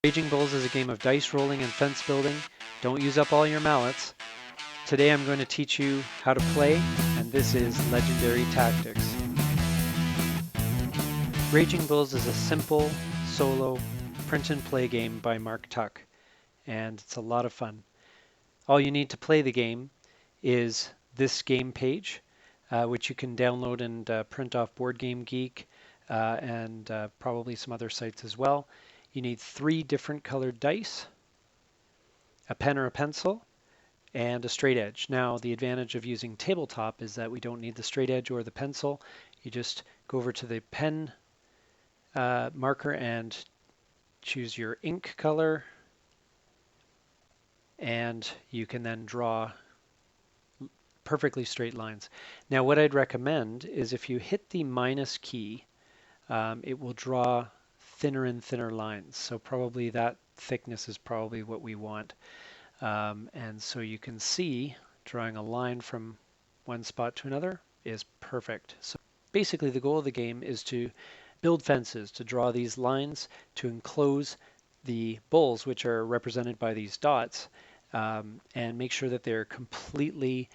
Raging Bulls is a game of dice rolling and fence building. Don't use up all your mallets. Today I'm going to teach you how to play, and this is Legendary Tactics. Raging Bulls is a simple, solo, print and play game by Mark Tuck, and it's a lot of fun. All you need to play the game is this game page, which you can download and print off Boardgame Geek and probably some other sites as well. You need 3 different colored dice, a pen or a pencil, and a straight edge. Now, the advantage of using tabletop is that we don't need the straight edge or the pencil. You just go over to the pen marker and choose your ink color, and you can then draw perfectly straight lines. Now, what I'd recommend is if you hit the minus key, it will draw thinner and thinner lines. So probably that thickness is probably what we want. And so you can see drawing a line from one spot to another is perfect. So basically the goal of the game is to build fences, to draw these lines, to enclose the bulls, which are represented by these dots, and make sure that they're completely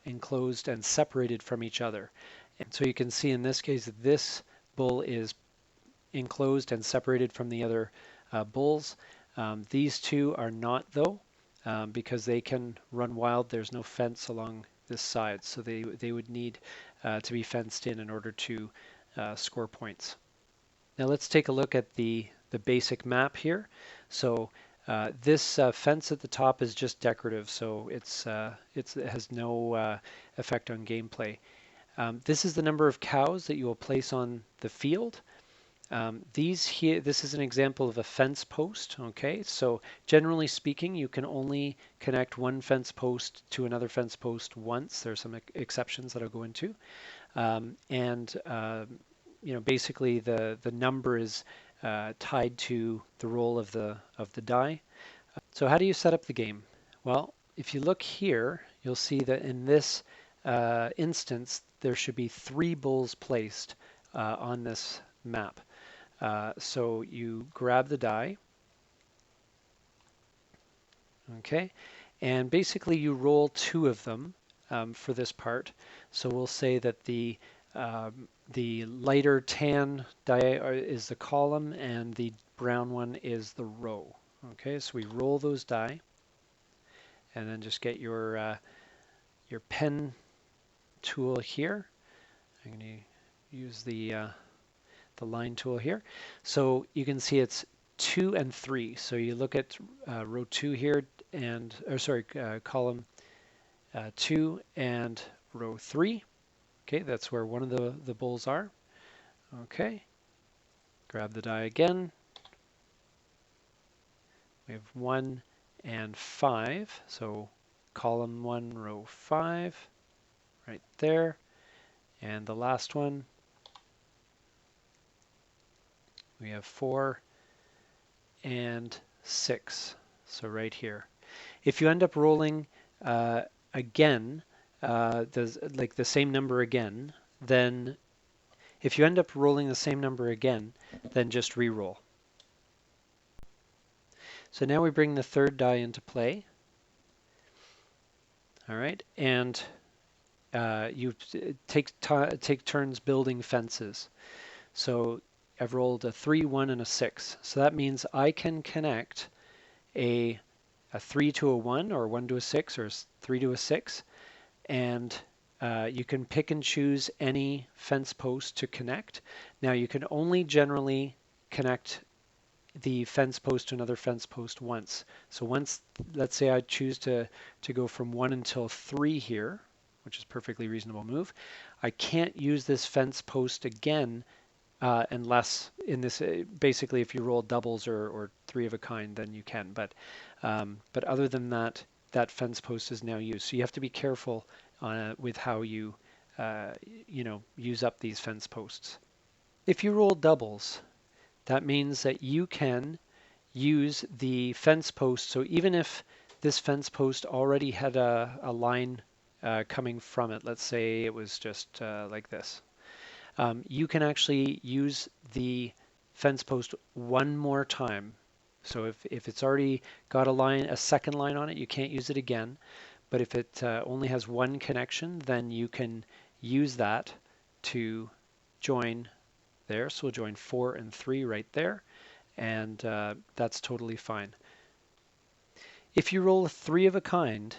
enclosed and separated from each other. And so you can see in this case, this bull is enclosed and separated from the other bulls. These two are not, though, because they can run wild. There's no fence along this side, so they would need to be fenced in order to score points. Now let's take a look at the basic map here. So this fence at the top is just decorative, so it has no effect on gameplay. This is the number of cows that you will place on the field. This is an example of a fence post. Okay, so generally speaking, you can only connect one fence post to another fence post once. There's some exceptions that I'll go into, basically the number is tied to the roll of the die. So how do you set up the game? Well, if you look here, you'll see that in this instance there should be 3 bulls placed on this map. So you grab the die, okay, and basically you roll 2 of them for this part. So we'll say that the lighter tan die is the column and the brown one is the row. Okay, so we roll those die, and then just get your pen tool here. I'm going to use the line tool here. So you can see it's 2 and 3. So you look at row 2 here, and column 2 and row 3. Okay, that's where one of the bulls are. Okay, grab the die again. We have 1 and 5. So column 1, row 5, right there. And the last one, we have 4 and 6, so right here. If you end up rolling again, like the same number again, then if you end up rolling the same number again, then just re-roll. So now we bring the 3rd die into play. All right, and you take turns building fences. So I've rolled a 3, 1, and a 6. So that means I can connect a 3 to a 1, or 1 to a 6, or 3 to a 6. And you can pick and choose any fence post to connect. Now you can only generally connect the fence post to another fence post once. So once, let's say I choose to go from 1 until 3 here, which is a perfectly reasonable move, I can't use this fence post again unless in this, basically if you roll doubles or 3 of a kind, then you can. But other than that, that fence post is now used. So you have to be careful with how you use up these fence posts. If you roll doubles, that means that you can use the fence post. So even if this fence post already had a line coming from it, let's say it was just like this, you can actually use the fence post one more time So if it's already got a second line on it, you can't use it again. But if it only has one connection, then you can use that to join there. So we'll join 4 and 3 right there, and that's totally fine. If you roll a 3 of a kind,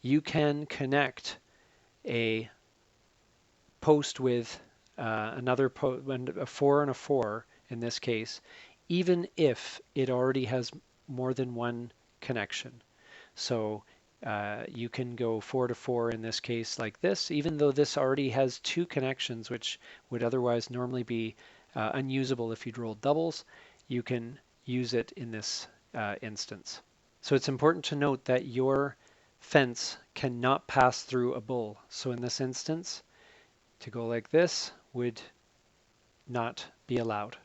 you can connect a post with another a 4 and a 4 in this case, even if it already has more than one connection. So you can go 4 to 4 in this case like this, even though this already has 2 connections, which would otherwise normally be unusable if you'd rolled doubles. You can use it in this instance. So it's important to note that your fence cannot pass through a bull. So in this instance, to go like this would not be allowed.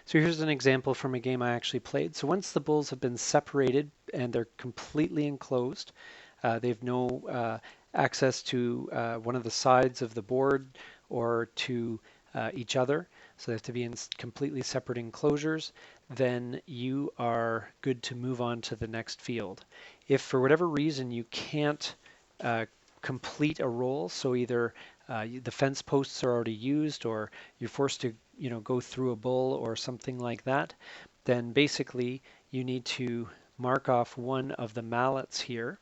So here's an example from a game I actually played. So once the bulls have been separated and they're completely enclosed, they've no access to one of the sides of the board or to each other, so they have to be in completely separate enclosures, then you are good to move on to the next field. If for whatever reason you can't complete a roll, so either the fence posts are already used or you're forced to go through a bull or something like that, then basically you need to mark off one of the mallets here.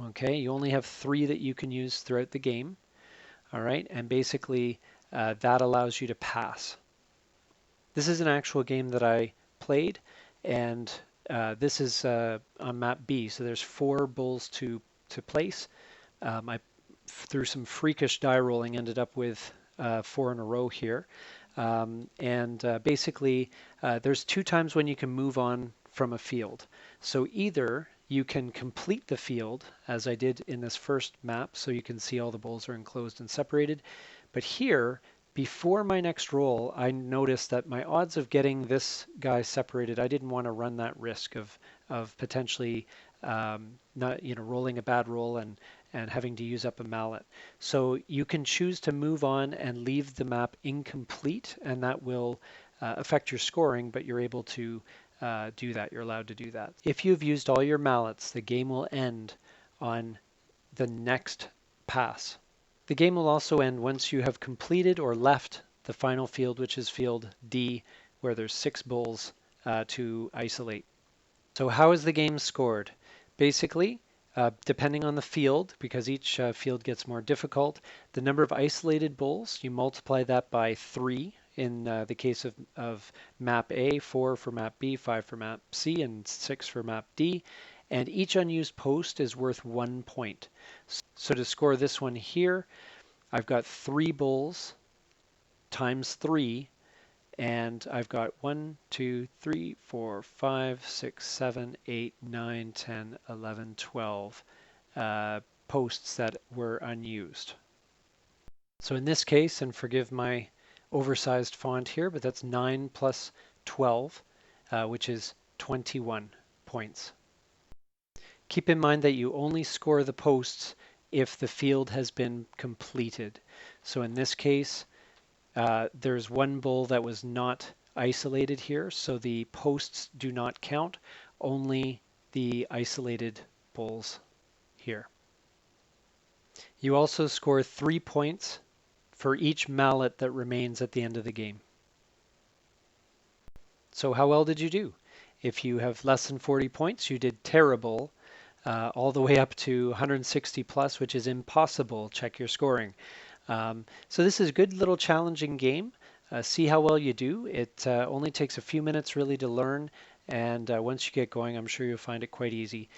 Okay, you only have 3 that you can use throughout the game. All right, and basically that allows you to pass. This is an actual game that I played, and this is on map B, so there's 4 bulls to place. I, through some freakish die rolling, ended up with 4 in a row here. Basically, there's 2 times when you can move on from a field. So either you can complete the field, as I did in this first map, so you can see all the bulls are enclosed and separated. But here, before my next roll, I noticed that my odds of getting this guy separated, I didn't want to run that risk of potentially not rolling a bad roll and having to use up a mallet. So you can choose to move on and leave the map incomplete, and that will affect your scoring, but you're able to do that. You're allowed to do that. If you've used all your mallets, the game will end on the next pass. The game will also end once you have completed or left the final field, which is field D, where there's 6 bulls to isolate. So how is the game scored? Basically, depending on the field, because each field gets more difficult, the number of isolated bulls, you multiply that by 3 in the case of map A, 4 for map B, 5 for map C, and 6 for map D. And each unused post is worth 1 point. So to score this one here, I've got 3 bulls times 3, and I've got 1, 2, 3, 4, 5, 6, 7, 8, 9, 10, 11, 12 posts that were unused. So in this case, and forgive my oversized font here, but that's 9 plus 12, which is 21 points. Keep in mind that you only score the posts if the field has been completed. So in this case, there's 1 bull that was not isolated here, so the posts do not count, only the isolated bulls here. You also score 3 points for each mallet that remains at the end of the game. So how well did you do? If you have less than 40 points, you did terrible, all the way up to 160 plus, which is impossible. Check your scoring. So this is a good little challenging game. See how well you do. It only takes a few minutes really to learn, and once you get going, I'm sure you'll find it quite easy.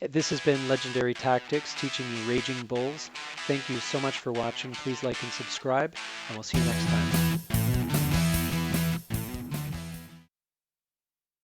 This has been Legendary Tactics, teaching you Raging Bulls. Thank you so much for watching. Please like and subscribe, and we'll see you next time.